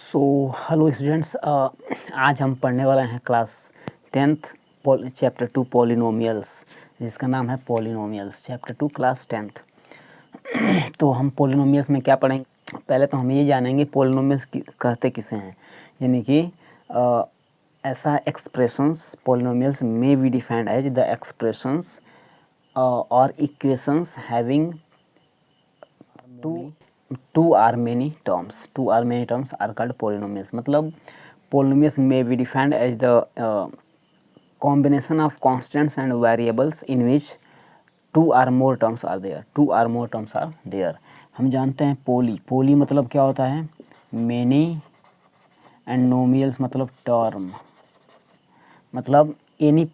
Hello students, आज हम पढ़ने वाले हैं क्लास 10th चैप्टर 2 पॉलिनोमियल्स, जिसका नाम है पॉलिनोमियल्स चैप्टर 2 क्लास 10th। तो हम पॉलिनोमियल्स में क्या पढ़ेंगे? पहले तो हम ये जानेंगे पॉलिनोमियल्स कहते किसे हैं, यानी कि ऐसा एक्सप्रेशंस पॉलिनोमियल्स में be defined as the expressions और equations having two or many terms are called polynomials। मतलब polynomials may be defined as the combination of constants and variables in which two or more terms are there। हम जानते हैं पोली मतलब क्या होता है? many, and nomials मतलब term, मतलब any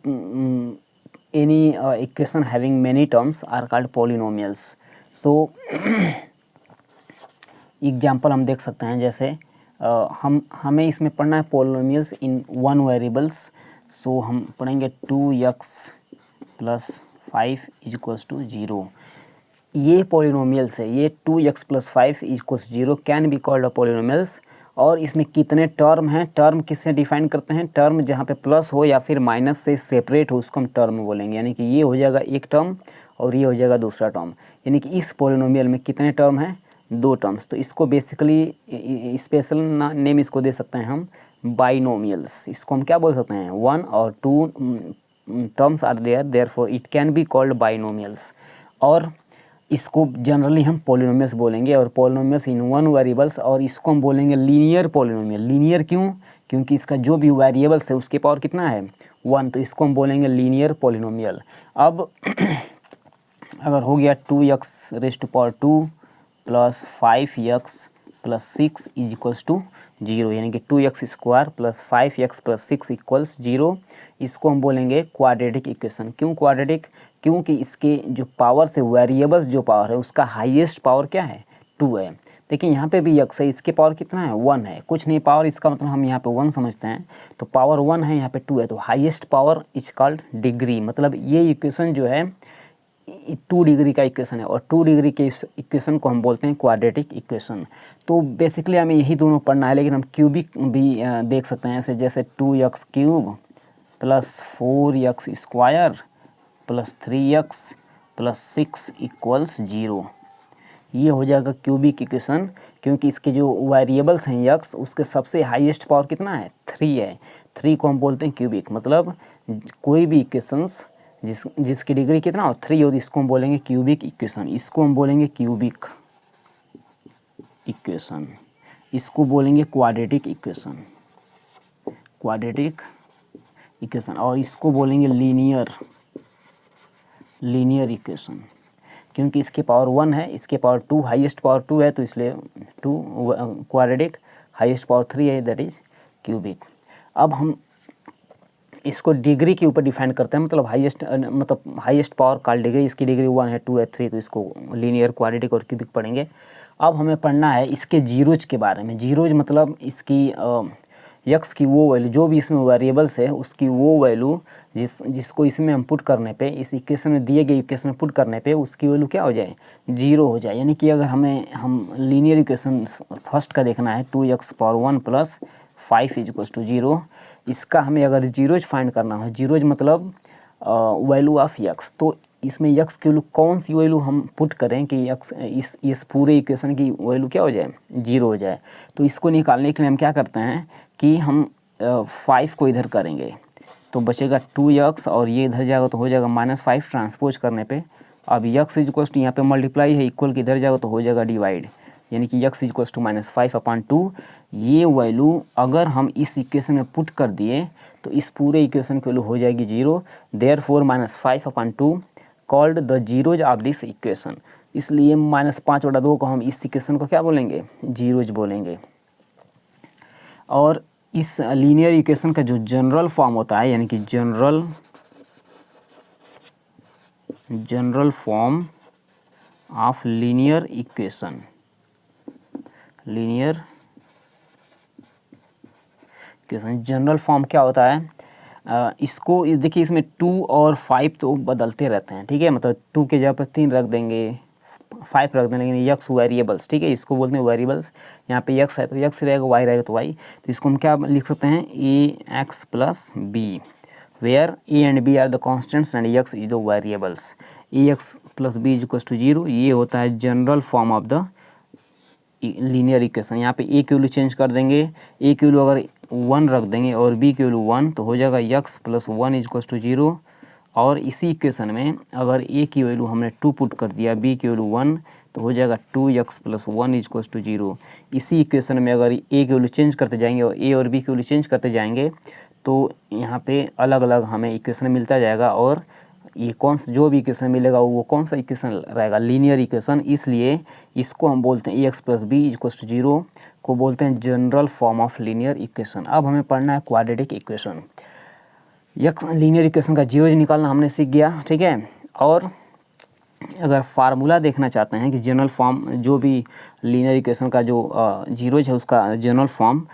equation having many terms are called polynomials। so example हम देख सकते हैं, जैसे हमें इसमें पढ़ना है पॉलिनोमियल्स इन वन वेरिएबल्स। सो हम पढ़ेंगे 2x + 5 = 0। ये पॉलिनोमियल्स है, ये 2x + 5 = 0 can be called a polynomials. और इसमें कितने टर्म हैं? टर्म किससे डिफाइन करते हैं? टर्म जहाँ पे प्लस हो या फिर माइनस से सेपरेट हो उसको हम टर्म बोलेंगे। यानी कि ये हो जाएगा एक टर्म और ये हो जाएगा दूसरा टर्म। यानी कि इस पॉलिनोमियल में कितने टर्म हैं? 2 टर्म्स। तो इसको बेसिकली स्पेशल नेम इसको दे सकते हैं हम बाइनोमियल्स। इसको हम क्या बोल सकते हैं? 1 और 2 terms are therefore it can be called binomials. और इसको जनरली हम पॉलिनोमियल्स बोलेंगे, और पॉलिनोमियल्स इन वन वेरिएबल्स। और इसको हम बोलेंगे लीनियर पॉलिनोमियल। लीनियर क्यों? क्योंकि इसका जो भी वेरिएबल्स है उसके पावर कितना है? 1। तो इसको हम बोलेंगे लीनियर पॉलिनोमियल। अब अगर हो गया 2x⁻² + 5x + 6 = 0, यानी कि 2x² + 5x + 6 = 0, इसको हम बोलेंगे क्वाड्रेटिक इक्वेशन। क्यों क्वाड्रेटिक? क्योंकि इसके जो पावर से वेरिएबल्स जो पावर है उसका हाईएस्ट पावर क्या है? 2 है। देखिए यहाँ पे भी x है, इसके पावर कितना है? 1 है। कुछ नहीं पावर, इसका मतलब हम यहाँ पे 1 समझते हैं। तो पावर 1 है, यहाँ पे 2 है, तो highest power is called degree. मतलब ये इक्वेशन जो है 2 डिग्री का इक्वेशन है, और 2 डिग्री के इक्वेशन को हम बोलते हैं क्वाड्रेटिक इक्वेशन। तो बेसिकली हमें यही दोनों पढ़ना है, लेकिन हम क्यूबिक भी देख सकते हैं ऐसे, जैसे 2x³ + 4x² + 3x + 6 = 0। ये हो जाएगा क्यूबिक इक्वेशन, क्योंकि इसके जो वेरिएबल्स हैं x, उसके सबसे हाईएस्ट पावर कितना है? 3 है। 3 को हम बोलते हैं क्यूबिक। मतलब कोई भी इक्वेशंस जिसकी डिग्री कितना हो? 3 हो, तो इसको हम बोलेंगे क्यूबिक इक्वेशन। इसको हम बोलेंगे क्यूबिक इक्वेशन। इसको बोलेंगे क्वाड्रेटिक इक्वेशन, और इसको बोलेंगे लीनियर इक्वेशन। क्योंकि इसके पावर 1 है, इसके पावर 2, हाईएस्ट पावर 2 है, तो इसलिए 2 क्वाड्रेटिक, हाईएस्ट पावर 3 है, दैट इज क्यूबिक। अब हम इसको डिग्री के ऊपर डिफाइन करते हैं, मतलब हाईएस्ट पावर का डिग्री, इसकी डिग्री 1 है, 2 है, 3, तो इसको लीनियर, क्वाड्रेटिक और क्यूबिक पढ़ेंगे। अब हमें पढ़ना है इसके जीरोज के बारे में। जीरोज मतलब इसकी x की वो वैल्यू, जो भी इसमें वेरिएबल्स है उसकी वो वैल्यू जिसको इसमें हम पुट करने पे, इस इक्वेशन में दिए गए इक्वेशन में पुट करने पे उसकी वैल्यू क्या हो जाए? 0 हो जाए। यानी कि अगर हम लीनियर इक्वेशन फर्स्ट का देखना है, 2x⁻1 + 5 = 0, इसका हमें अगर जीरोज फाइंड करना है, जीरोज मतलब वैल्यू ऑफ x, तो इसमें x की वैल्यू कौन सी वैल्यू हम पुट करें कि x इस पूरे इक्वेशन की वैल्यू क्या हो जाए? 0 हो जाए। तो इसको निकालने के लिए हम क्या करते हैं कि हम 5 को इधर करेंगे तो बचेगा 2x, और ये इधर जाएगा तो हो जाएगा -5 ट्रांसपोज करने पे। अब x = यहाँ पे मल्टीप्लाई है, इक्वल के इधर जाएगा तो हो जाएगा डिवाइड, यानी कि x = -5/2। ये वैल्यू अगर हम इस इक्वेशन में पुट कर दिए तो इस पूरे इक्वेशन की वैल्यू हो जाएगी 0। Therefore -5/2 called the zeros of this equation. इसलिए -5/2 को हम इस इक्वेशन को क्या बोलेंगे? जीरोज बोलेंगे। और इस लीनियर इक्वेशन का जो जनरल फॉर्म होता है, यानी कि general form of linear equation, general form क्या होता है? इसको देखिए, इसमें 2 और 5 तो बदलते रहते हैं, ठीक है। मतलब 2 के जगह पर 3 रख देंगे, 5 रख दें, लेकिन यक्स वेरिएबल्स, ठीक है, इसको बोलते हैं वेरिएबल्स। यहाँ पे यक्स है तो यक्स रहेगा, वाई रहेगा तो वाई। तो इसको हम क्या लिख सकते हैं, ए x plus B, where A and B are the constants and X is the variables. A x plus B is equals to 0, ये होता है general form of the linear equation. यहाँ पे ए की वैल्यू चेंज कर देंगे, ए की वैल्यू अगर 1 रख देंगे और बी की वैल्यू 1, तो हो जाएगा x plus 1 is equals to 0। और इसी इक्वेशन में अगर ए की वैल्यू हमने 2 पुट कर दिया, बी की वैल्यू 1, तो हो जाएगा 2x plus 1 is equals to 0। इसी इक्वेशन में अगर ए की वैल्यू चेंज करते जाएंगे और ए और बी की वैल्यू चेंज करते जाएंगे, तो यहाँ पे अलग अलग हमें इक्वेशन मिलता जाएगा। और ये कौन सा जो भी इक्वेशन मिलेगा वो कौन सा इक्वेशन रहेगा, लीनियर इक्वेशन। इसलिए इसको हम बोलते हैं ए x plus b equals to 0 को बोलते हैं general form of linear equation. अब हमें पढ़ना है क्वाड्रेटिक इक्वेशन। यक्स लीनियर इक्वेशन का जीरोज निकालना हमने सीख गया, ठीक है। और अगर फार्मूला देखना चाहते हैं कि जनरल फॉर्म जो भी लीनियर इक्वेशन का जो जीरोज है उसका जनरल फॉर्म,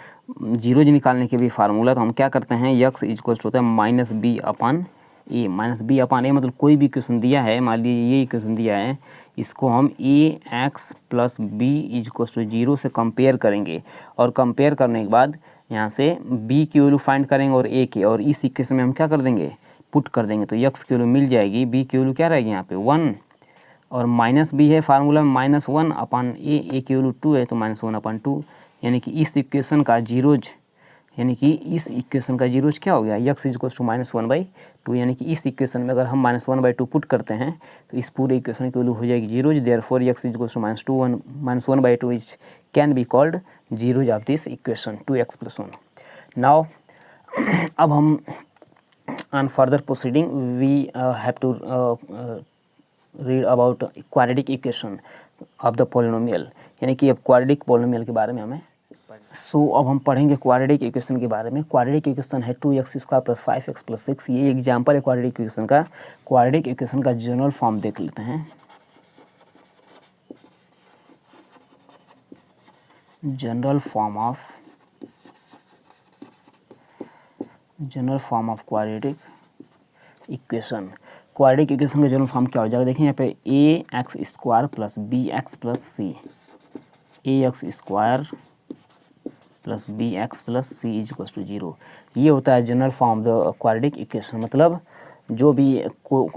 जीरोज निकालने के भी फार्मूला, तो हम क्या करते हैं, यक्स इक्वल्स होता है माइनस बी अपान ए। माइनस बी अपान ए मतलब कोई भी इक्वेशन दिया है, मान लीजिए ये इक्वेशन दिया है, इसको हम a x plus b equals to 0 से कंपेयर करेंगे। और कंपेयर करने के बाद यहाँ से b की वैल्यू फाइंड करेंगे और a की, और इस इक्वेशन में हम क्या कर देंगे, पुट कर देंगे। तो x की वैल्यू मिल जाएगी, b की वैल्यू क्या रहेगी यहाँ पे 1, और माइनस b है फार्मूला में -1 अपान a की वैल्यू 2 है तो -1 अपान 2। यानी कि इस इक्वेशन का जीरोज, यानी कि इस इक्वेशन का जीरोज क्या हो गया, x इज इक्वल्स टू -1/2। यानी कि इस इक्वेशन में अगर हम -1/2 पुट करते हैं तो इस पूरे इक्वेशन की वैल्यू हो जाएगी zeros. Therefore x is equals to -1/2 is can be called zeros of this equation 2x + 1। Now अब हम on further proceeding we have to read about quadratic equation of the polynomial, यानी कि अब quadratic polynomial के बारे में हमें अब हम पढ़ेंगे क्वाड्रेटिक इक्वेशन के बारे में। क्वाड्रेटिक इक्वेशन है 2x² + 5x + 6। ये एग्जाम्पल है क्वाड्रेटिक इक्वेशन का। क्वाड्रेटिक इक्वेशन का जनरल फॉर्म देख लेते हैं। General form of quadratic equation. Quadratic equation का जनरल फॉर्म क्या हो जाएगा, देखिए यहाँ पे ax² + bx + c, ax² + bx + c is equals to 0। ये होता है general form of the quadratic equation. मतलब जो भी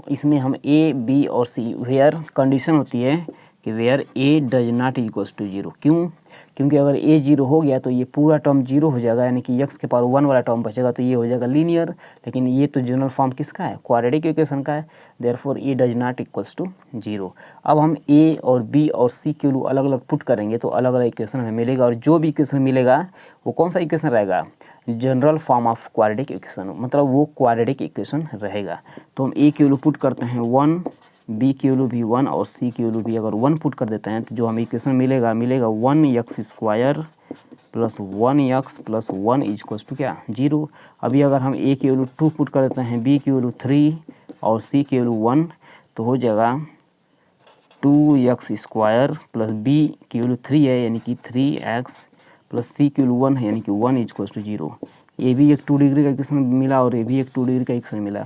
इसमें हम a, b और c वेयर कंडीशन होती है कि where a does not equals to 0। क्यों? क्योंकि अगर a 0 हो गया तो ये पूरा टर्म 0 हो जाएगा, यानी कि x के पावर 1 वाला टर्म बचेगा, तो ये हो जाएगा लीनियर। लेकिन ये तो जनरल फॉर्म किसका है, क्वाड्रेटिक इक्वेशन का है। Therefore a does not equals to 0। अब हम a और b और c के वैल्यू अलग अलग पुट करेंगे तो अलग अलग इक्वेशन हमें मिलेगा, और जो भी इक्वेशन मिलेगा वो कौन सा इक्वेशन रहेगा, general form of quadratic equation, मतलब वो क्वाड्रेटिक इक्वेशन रहेगा। तो हम a की वैल्यू पुट करते हैं 1, b की वैल्यू भी 1 और c की वैल्यू भी अगर 1 पुट कर देते हैं तो जो हमें इक्वेशन मिलेगा 1x² + 1x + 1 is equals to क्या, 0। अभी अगर हम a की वैल्यू 2 पुट कर देते हैं, b की वैल्यू 3 और c की वैल्यू 1, तो हो जाएगा 2x² + b की वैल्यू 3 है, यानी कि 3x + c की वैल्यू 1 है, यानी कि 1 इज इक्वल्स टू 0। ये भी एक 2 डिग्री का इक्वेशन मिला और ये भी एक 2 डिग्री का इक्वेशन मिला।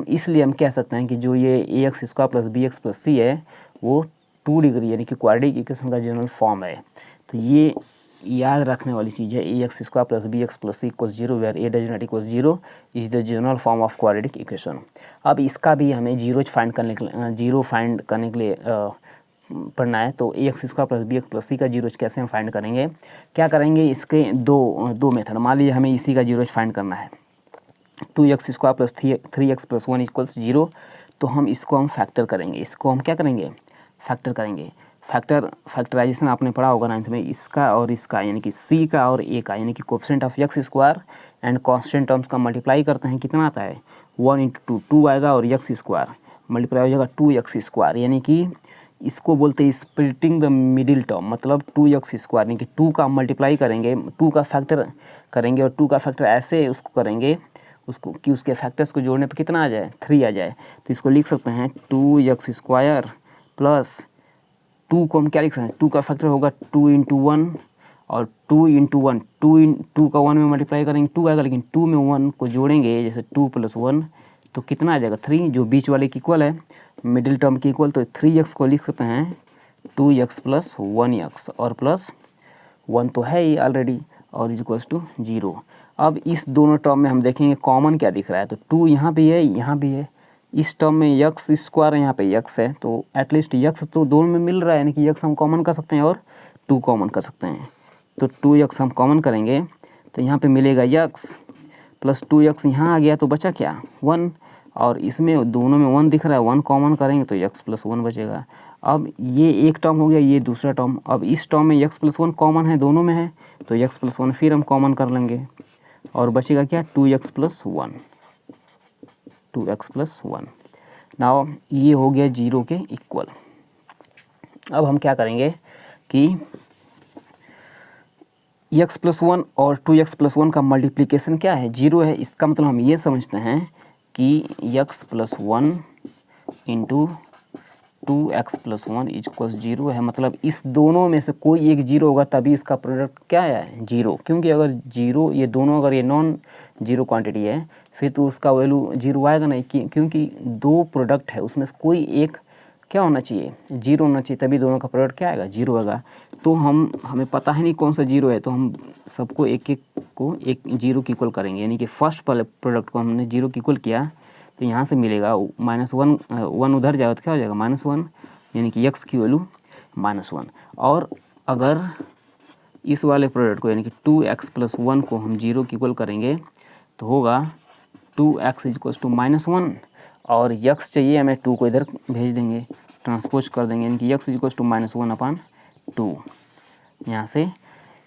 इसलिए हम कह सकते हैं कि जो ये ax² + bx + c है वो 2 डिग्री यानी कि क्वाड्रेटिक इक्वेशन का जनरल फॉर्म है। तो ये याद रखने वाली चीज़ है, ax² + bx + c = 0 where a does not equals 0 is the general form of quadratic equation. अब इसका भी हमें जीरो फाइंड करने के लिए पढ़ना है। तो ax² + bx + c का जीरोज कैसे हम फाइंड करेंगे, क्या करेंगे, इसके दो मेथड। मान लीजिए हमें इसी का जीरोज फाइंड करना है, 2x² + 3x + 1 इक्वल्स 0, तो हम इसको हम फैक्टर करेंगे। इसको हम क्या करेंगे, फैक्टर करेंगे। फैक्टराइजेशन आपने पढ़ा होगा 9th में, इसका और इसका, यानी कि c का और a का, यानी कि coefficient of x² and constant terms का मल्टीप्लाई करते हैं, कितना आता है 1 × 2 आएगा, और x² मल्टीप्लाई हो जाएगा 2x², यानी कि इसको बोलते हैं स्प्लिटिंग द मिडिल टर्म। मतलब 2x² यानी कि 2 का मल्टीप्लाई करेंगे, 2 का फैक्टर करेंगे, और 2 का फैक्टर ऐसे उसको करेंगे उसको कि उसके फैक्टर्स को जोड़ने पर कितना आ जाए, 3 आ जाए। तो इसको लिख सकते हैं 2x² + 2 को हम क्या लिख सकते हैं, 2 का फैक्टर होगा 2 × 1 और 2 × 1, 2 का 1 में मल्टीप्लाई करेंगे 2 आएगा, लेकिन 2 में 1 को जोड़ेंगे, जैसे 2 + 1 तो कितना आ जाएगा 3, जो बीच वाले की इक्वल है, मिडिल टर्म की इक्वल। तो 3x को लिख सकते हैं 2x प्लस 1x और प्लस 1 तो है ही ऑलरेडी और इज इक्वल्स टू 0। अब इस दोनों टर्म में हम देखेंगे कॉमन क्या दिख रहा है, तो 2 यहाँ भी है, यहाँ भी है। इस टर्म में यक्स स्क्वायर यहाँ पे यक्स है, तो एटलीस्ट यक्स तो दोनों में मिल रहा है, यानी कि यक्स हम कॉमन कर सकते हैं और 2 कॉमन कर सकते हैं। तो 2x हम कॉमन करेंगे तो यहाँ पे मिलेगा यक्स प्लस 2x, यहाँ आ गया तो बचा क्या 1, और इसमें दोनों में 1 दिख रहा है, 1 कॉमन करेंगे तो x प्लस 1 बचेगा। अब ये एक टर्म हो गया, ये दूसरा टर्म। अब इस टर्म में x प्लस 1 कॉमन है, दोनों में है, तो x प्लस 1 फिर हम कॉमन कर लेंगे और बचेगा क्या 2x plus 1, 2x plus 1। Now ये हो गया 0 के इक्वल। अब हम क्या करेंगे कि x प्लस 1 और 2x प्लस 1 का मल्टीप्लिकेशन क्या है, 0 है। इसका मतलब हम ये समझते हैं कि x plus 1 into 2x plus 1 equals 0 है। मतलब इस दोनों में से कोई एक 0 होगा तभी इसका प्रोडक्ट क्या है 0, क्योंकि अगर 0 ये दोनों अगर ये नॉन जीरो क्वांटिटी है फिर तो उसका वैल्यू 0 आएगा नहीं, क्योंकि दो प्रोडक्ट है उसमें से कोई एक क्या होना चाहिए 0 होना चाहिए, तभी दोनों का प्रोडक्ट क्या आएगा 0 आएगा। तो हमें पता है नहीं कौन सा 0 है, तो हम सबको एक एक को एक 0 की इक्वल करेंगे, यानी कि फर्स्ट वाले प्रोडक्ट को हमने 0 की इक्वल किया तो यहाँ से मिलेगा -1, 1 उधर जाएगा तो क्या हो जाएगा -1, यानी कि x की वैल्यू -1। और अगर इस वाले प्रोडक्ट को यानी कि 2x प्लस 1 को हम 0 की इक्वल करेंगे तो होगा 2x इक्वल्स टू -1, और x चाहिए हमें 2 को इधर भेज देंगे, ट्रांसपोज कर देंगे, यानी कि x इक्वल्स टू -1/2। यहाँ से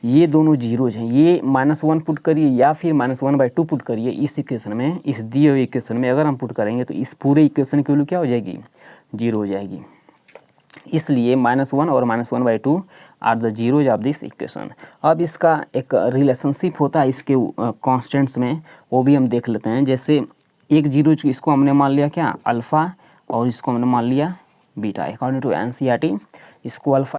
ये दोनों जीरोज हैं, ये -1 पुट करिए या फिर -1/2 पुट करिए इस इक्वेशन में, इस दिए हुए इक्वेशन में अगर हम पुट करेंगे तो इस पूरे इक्वेशन की वैल्यू क्या हो जाएगी 0 हो जाएगी। इसलिए -1 और -1/2 are the zeros of this equation. अब इसका एक रिलेशनशिप होता है इसके कॉन्स्टेंट्स में, वो भी हम देख लेते हैं। जैसे एक जीरो इसको हमने मान लिया क्या अल्फ़ा और इसको हमने मान लिया बीटा। अकॉर्डिंग टू NCERT इसको अल्फ़ा